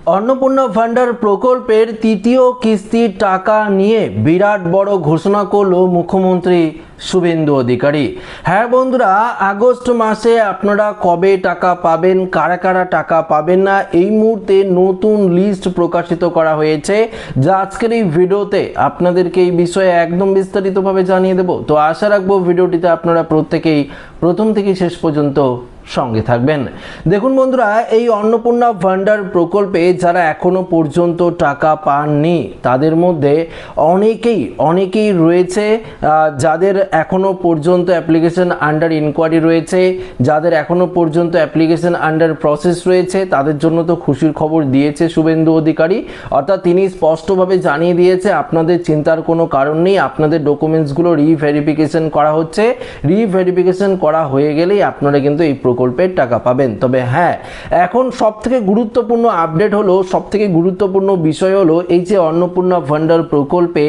অন্নপূর্ণা ভান্ডার প্রকল্পের তৃতীয় কিস্তির টাকা নিয়ে বিরাট বড় ঘোষণা করল মুখ্যমন্ত্রী শুভেন্দু অধিকারী। হ্যাঁ বন্ধুরা, আগস্ট মাসে আপনারা কবে টাকা পাবেন, কারা কারা টাকা পাবেন না, এই মুহূর্তে নতুন লিস্ট প্রকাশিত করা হয়েছে, যা আজকের এই ভিডিওতে আপনাদেরকে এই বিষয়ে একদম বিস্তারিতভাবে জানিয়ে দেব। তো আশা রাখবো ভিডিওটিতে আপনারা প্রত্যেকেই প্রথম থেকে শেষ পর্যন্ত সঙ্গে থাকবেন। দেখুন বন্ধুরা, এই অন্নপূর্ণা ভান্ডার প্রকল্পে যারা এখনো পর্যন্ত টাকা পাননি তাদের মধ্যে অনেকেই রয়েছে যাদের এখনো পর্যন্ত অ্যাপ্লিকেশন আন্ডার ইনকোয়ারি রয়েছে, যাদের এখনো পর্যন্ত অ্যাপ্লিকেশন আন্ডার প্রসেস রয়েছে। তাদের জন্য তো খুশির খবর দিয়েছে শুভেন্দু অধিকারী, অর্থাৎ তিনি স্পষ্টভাবে জানিয়ে দিয়েছে আপনাদের চিন্তার কোনো কারণ নেই, আপনাদের ডকুমেন্টসগুলো রিভেরিফিকেশন করা হচ্ছে, রিভেরিফিকেশন করা হয়ে গেলেই আপনারা কিন্তু এই প্রকল্পের টাকা পাবেন। তবে হ্যাঁ, এখন সবথেকে গুরুত্বপূর্ণ আপডেট হলো, সবথেকে গুরুত্বপূর্ণ বিষয় হলো এই যে অন্নপূর্ণা ভান্ডার প্রকল্পে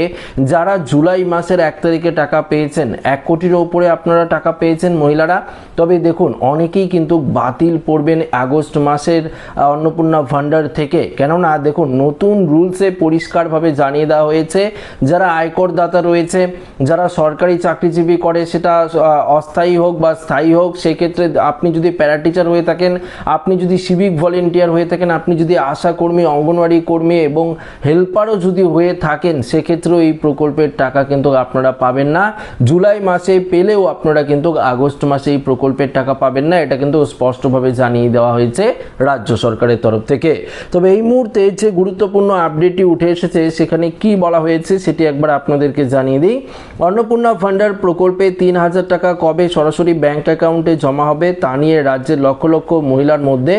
যারা জুলাই মাসের 1 তারিখে টাকা পেয়েছেন, 1 কোটির ওপরে আপনারা টাকা পেয়েছেন মহিলারা। তবে দেখুন, অনেকেই কিন্তু বাতিল পড়বেন আগস্ট মাসের অন্নপূর্ণা ভান্ডার থেকে, কেননা দেখুন নতুন রুলসে পরিষ্কারভাবে জানিয়ে দেওয়া হয়েছে যারা আয়করদাতা রয়েছে, যারা সরকারি চাকরিজীবী করে, সেটা অস্থায়ী হোক বা স্থায়ী হোক, সেক্ষেত্রে আপনি যদি প্যারা টিচার হয়ে থাকেন, আপনি যদি সিভিক ভলেন্টিয়ার হয়ে থাকেন, আপনি যদি আশা কর্মী, অঙ্গনওয়াড়ি কর্মী এবং হেল্পারও যদি হয়ে থাকেন, সেক্ষেত্রেও এই প্রকল্পের টাকা কিন্তু আপনারা পাবেন না। জুলাই মাসে পেলেও আপনারা কিন্তু আগস্ট মাসে এই প্রকল্পের টাকা পাবেন না, এটা কিন্তু স্পষ্টভাবে জানিয়ে দেওয়া হয়েছে রাজ্য সরকারের তরফ থেকে। তবে এই মুহূর্তে যে গুরুত্বপূর্ণ আপডেটটি উঠে এসেছে সেখানে কি বলা হয়েছে সেটি একবার আপনাদেরকে জানিয়ে দিই। অন্নপূর্ণা ভান্ডার প্রকল্পে 3,000 টাকা কবে সরাসরি ব্যাংক অ্যাকাউন্টে জমা হবে তা নিয়ে রাজ্যের লক্ষ লক্ষ মহিলার মধ্যে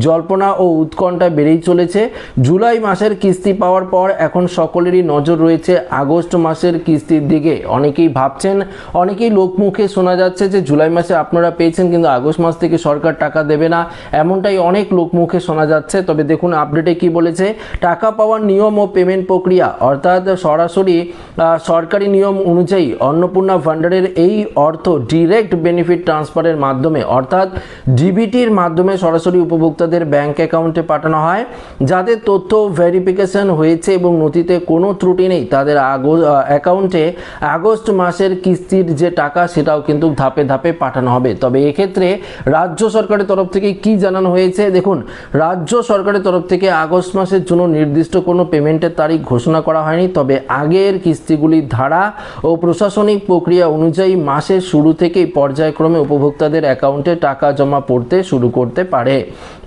জল্পনা ও উৎকণ্ঠা বেড়েই চলেছে। জুলাই মাসের কিস্তি পাওয়ার পর এখন সকলেরই নজর রয়েছে আগস্ট মাসের কিস্তির দিকে। অনেকেই ভাবছেন, অনেকেই লোকমুখে শোনা যাচ্ছে যে জুলাই মাসে আপনারা পেয়েছেন কিন্তু আগস্ট মাস থেকে সরকার টাকা দেবে না, এমনটাই অনেক লোকমুখে শোনা যাচ্ছে। তবে দেখুন আপডেটে কি বলেছে, টাকা পাওয়ার নিয়ম ও পেমেন্ট প্রক্রিয়া, অর্থাৎ সরাসরি সরকারি নিয়ম অনুযায়ী অন্নপূর্ণা ভান্ডারের এই অর্থ ডিরেক্ট বেনিফিট ট্রান্সফারের মাধ্যমে অর্থাৎ ডিবিটির মাধ্যমে সরাসরি উপভোক্তাদের ব্যাংক অ্যাকাউন্টে পাঠানো হয়। যাদের তথ্য ভেরিফিকেশন হয়েছে এবং নথিতে কোনো ত্রুটি নেই তাদের অ্যাকাউন্টে আগস্ট মাসের কিস্তির যে টাকা সেটাও কিন্তু ধাপে ধাপে পাঠানো হবে। তবে এক্ষেত্রে রাজ্য সরকারের তরফ থেকে কি জানানো হয়েছে, দেখুন রাজ্য সরকারের তরফ থেকে আগস্ট মাসের জন্য নির্দিষ্ট কোনো পেমেন্টের তারিখ ঘোষণা করা হয়নি। তবে আগের কিস্তিগুলির ধারা ও প্রশাসনিক প্রক্রিয়া অনুযায়ী মাসের শুরু থেকেই পর্যায়ক্রমে উপভোক্তাদের অ্যাকাউন্টে টাকা জমা পড়তে শুরু করতে পারে।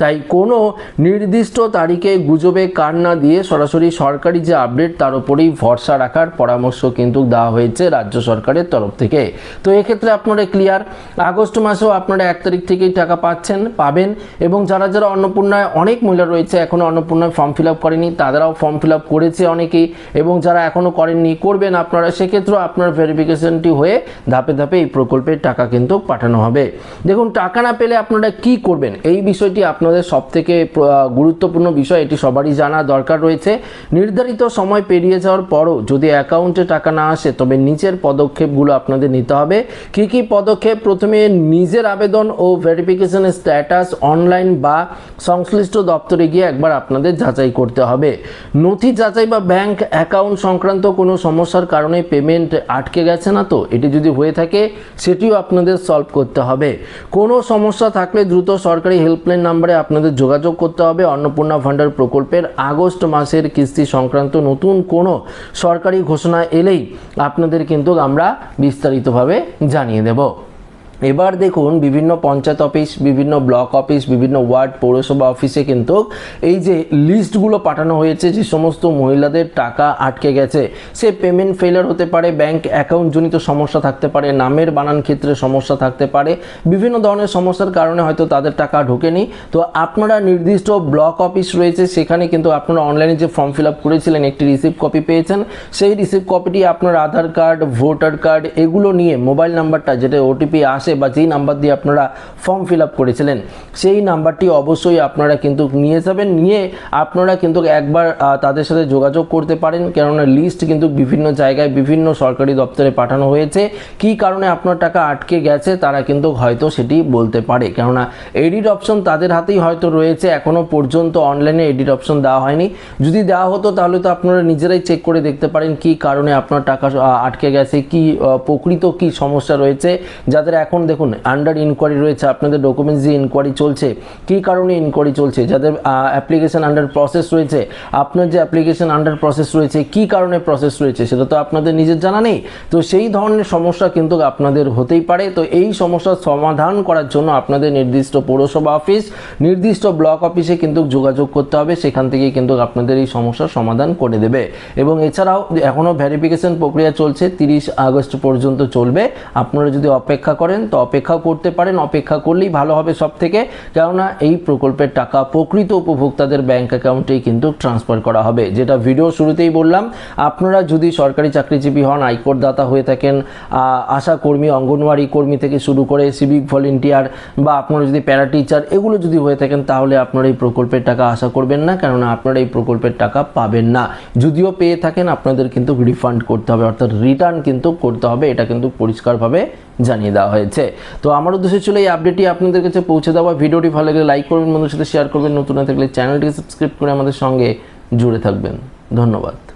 তাই কোনো নির্দিষ্ট তারিখে গুজবে কান না দিয়ে সরাসরি সরকারি যে আপডেট তার উপরেই ভরসা রাখার পরামর্শ কিন্তু দেওয়া হয়েছে রাজ্য সরকারের তরফ থেকে। তো এক্ষেত্রে আপনারা ক্লিয়ার, আগস্ট মাসেও আপনারা 1 তারিখ থেকেই টাকা পাবেন। এবং যারা যারা অন্নপূর্ণায়, অনেক মহিলা রয়েছে এখনও অন্নপূর্ণায় ফর্ম ফিল আপ করেনি, তাদেরও ফর্ম ফিল আপ করেছে অনেকেই, এবং যারা এখনও করেননি করবেন আপনারা, সেক্ষেত্রেও আপনার ভেরিফিকেশনটি হয়ে ধাপে ধাপে এই প্রকল্পের টাকা কিন্তু পাঠানো হবে। দেখুন, টাকা না পেলে আপনারা কি করবেন, এই বিষয়টি আপনাদের সবথেকে গুরুত্বপূর্ণ বিষয়, এটি সবারই জানা দরকার রয়েছে। নির্ধারিত সময় পেরিয়ে যাওয়ার পরও যদি অ্যাকাউন্টে টাকা না আসে তবে নিচের পদক্ষেপগুলো আপনাদের নিতে হবে। কি কি পদক্ষেপ, প্রথমে নিজের আবেদন ও ভেরিফিকেশনের স্ট্যাটাস অনলাইন বা সংশ্লিষ্ট দপ্তরে গিয়ে একবার আপনাদের যাচাই করতে হবে। নথি যাচাই বা ব্যাংক অ্যাকাউন্ট সংক্রান্ত কোনো সমস্যার কারণে পেমেন্ট আটকে গেছে না তো, এটি যদি হয়ে থাকে সেটিও আপনাদের সলভ করতে হবে। কোনো সমস্যা থাকলে দ্রুত সরকারি হেল্পলাইন নাম্বারে আপনাদের যোগাযোগ করতে হবে। অন্নপূর্ণা ভান্ডার প্রকল্পের আগস্ট মাসের কিস্তি সংক্রান্ত নতুন কোনো সরকারি ঘোষণা এলেই আপনাদের কিন্তু আমরা বিস্তারিতভাবে জানিয়ে দেব। এবার দেখুন, বিভিন্ন পঞ্চায়েত অফিস, বিভিন্ন ব্লক অফিস, বিভিন্ন ওয়ার্ড পৌরসভা অফিসে কিন্তু এই যে লিস্টগুলো পাঠানো হয়েছে, যে সমস্ত মহিলাদের টাকা আটকে গেছে, সে পেমেন্ট ফেলার হতে পারে, ব্যাংক অ্যাকাউন্টজনিত সমস্যা থাকতে পারে, নামের বানান ক্ষেত্রে সমস্যা থাকতে পারে, বিভিন্ন ধরনের সমস্যার কারণে হয়তো তাদের টাকা ঢোকেনি। তো আপনারা নির্দিষ্ট ব্লক অফিস রয়েছে, সেখানে কিন্তু আপনারা অনলাইনে যে ফর্ম ফিল আপ করেছিলেন একটি রিসিপ্ট কপি পেয়েছেন, সেই রিসিপ্ট কপিটি আপনার আধার কার্ড, ভোটার কার্ড এগুলো নিয়ে মোবাইল নাম্বারটা যেটা ওটিপি আসে বা যেই নাম্বার দিয়ে আপনারা ফর্ম ফিল আপ করেছিলেন সেই নাম্বারটি অবশ্যই আপনারা কিন্তু নিয়ে যাবেন, নিয়ে আপনারা কিন্তু একবার তাদের সাথে যোগাযোগ করতে পারেন, কেননা লিস্ট কিন্তু বিভিন্ন জায়গায় বিভিন্ন সরকারি দপ্তরে পাঠানো হয়েছে। কি কারণে আপনার টাকা আটকে গেছে তারা কিন্তু হয়তো সেটি বলতে পারে, কেননা এডিট অপশন তাদের হাতেই হয়তো রয়েছে। এখনও পর্যন্ত অনলাইনে এডিট অপশন দেওয়া হয়নি। যদি দেওয়া হতো তাহলে তো আপনারা নিজেরাই চেক করে দেখতে পারেন কি কারণে আপনার টাকা আটকে গেছে, কি প্রকৃত কি সমস্যা রয়েছে। যাদের এখন দেখুন আন্ডার ইনকোয়ারি রয়েছে, আপনাদের ডকুমেন্টস দিয়ে ইনকোয়ারি চলছে, কি কারণে ইনকোয়ারি চলছে। যাদের অ্যাপ্লিকেশন আন্ডার প্রসেস রয়েছে, আপনার যে অ্যাপ্লিকেশন আন্ডার প্রসেস রয়েছে কি কারণে প্রসেস রয়েছে সেটা তো আপনাদের নিজের জানা নেই। তো সেই ধরনের সমস্যা কিন্তু আপনাদের হতেই পারে। তো এই সমস্যার সমাধান করার জন্য আপনাদের নির্দিষ্ট পৌরসভা অফিস, নির্দিষ্ট ব্লক অফিসে কিন্তু যোগাযোগ করতে হবে, সেখান থেকেই কিন্তু আপনাদের এই সমস্যার সমাধান করে দেবে। এবং এছাড়াও এখনও ভেরিফিকেশন প্রক্রিয়া চলছে, 30 আগস্ট পর্যন্ত চলবে। আপনারা যদি অপেক্ষা করেন তো অপেক্ষা করতে পারেন, অপেক্ষা করলেই ভালো হবে সব থেকে, কেননা এই প্রকল্পের টাকা প্রকৃত উপভোক্তাদের ব্যাংক অ্যাকাউন্টেই কিন্তু ট্রান্সফার করা হবে। যেটা ভিডিও শুরুতেই বললাম, আপনারা যদি সরকারি চাকরিজীবী হন, আয়কর দাতা হয়ে থাকেন, আশা কর্মী, অঙ্গনওয়াড়ি কর্মী থেকে শুরু করে সিভিক ভলেন্টিয়ার, বা আপনারা যদি প্যারা টিচার এগুলো যদি হয়ে থাকেন তাহলে আপনারা এই প্রকল্পের টাকা আশা করবেন না, কেননা আপনারা এই প্রকল্পের টাকা পাবেন না। যদিও পেয়ে থাকেন আপনাদের কিন্তু রিফান্ড করতে হবে, অর্থাৎ রিটার্ন কিন্তু করতে হবে। এটা কিন্তু পরিষ্কারভাবে জানিয়ে দেওয়া হয়েছে। তো আমার উদ্দেশ্য ছিল এই আপডেটটি আপনাদের কাছে পৌঁছে দেওয়া। ভিডিওটি ভালো লাগলে লাইক করবেন, বন্ধুদের সাথে শেয়ার করবেন, নতুন না থাকলে চ্যানেলটিকে সাবস্ক্রাইব করে আমাদের সঙ্গে জুড়ে থাকবেন। ধন্যবাদ।